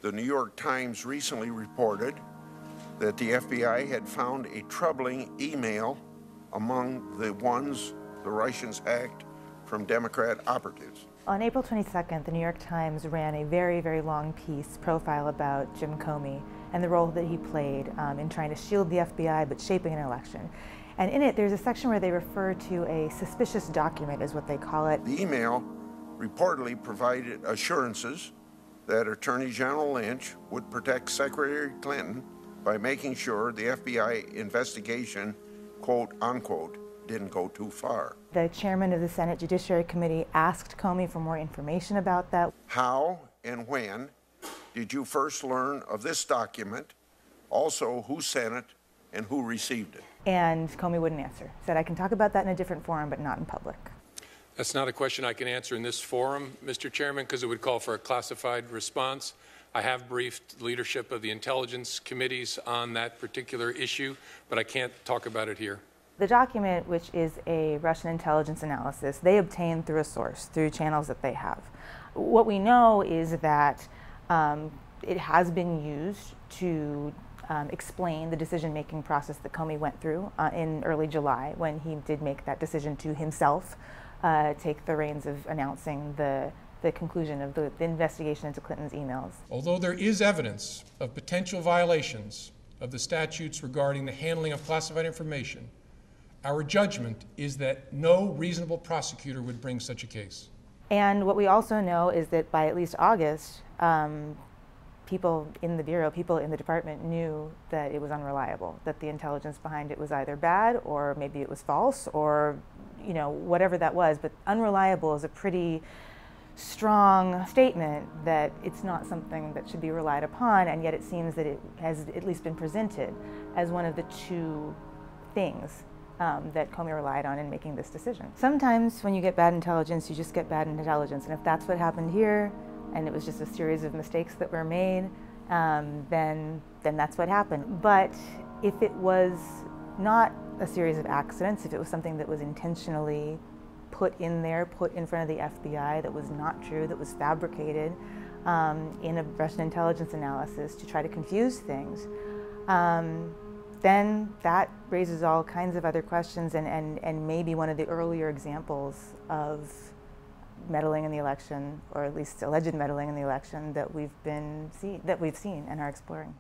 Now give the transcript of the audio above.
The New York Times recently reported that the FBI had found a troubling email among the ones the Russians hacked from Democrat operatives. On April 22nd, the New York Times ran a very, very long profile about Jim Comey and the role that he played in trying to shield the FBI but shaping an election. And in it, there's a section where they refer to a suspicious document, is what they call it. The email reportedly provided assurances that Attorney General Lynch would protect Secretary Clinton by making sure the FBI investigation, quote unquote, didn't go too far. The chairman of the Senate Judiciary Committee asked Comey for more information about that. How and when did you first learn of this document? Also, who sent it and who received it? And Comey wouldn't answer. Said, I can talk about that in a different forum, but not in public. That's not a question I can answer in this forum, Mr. Chairman, because it would call for a classified response. I have briefed leadership of the intelligence committees on that particular issue, but I can't talk about it here. The document, which is a Russian intelligence analysis, they obtained through a source, through channels that they have. What we know is that it has been used to explain the decision-making process that Comey went through in early July when he did make that decision to himself take the reins of announcing the conclusion of the investigation into Clinton's emails. Although there is evidence of potential violations of the statutes regarding the handling of classified information, our judgment is that no reasonable prosecutor would bring such a case. And what we also know is that by at least August, people in the Bureau, people in the department knew that it was unreliable, that the intelligence behind it was either bad or maybe it was false or, you know, whatever that was. But unreliable is a pretty strong statement that it's not something that should be relied upon, and yet it seems that it has at least been presented as one of the two things that Comey relied on in making this decision. Sometimes when you get bad intelligence, you just get bad intelligence, and if that's what happened here, and it was just a series of mistakes that were made, then that's what happened. But if it was not a series of accidents, if it was something that was intentionally put in there, put in front of the FBI, that was not true, that was fabricated in a Russian intelligence analysis to try to confuse things, then that raises all kinds of other questions and maybe one of the earlier examples of meddling in the election, or at least alleged meddling in the election that we've seen and are exploring.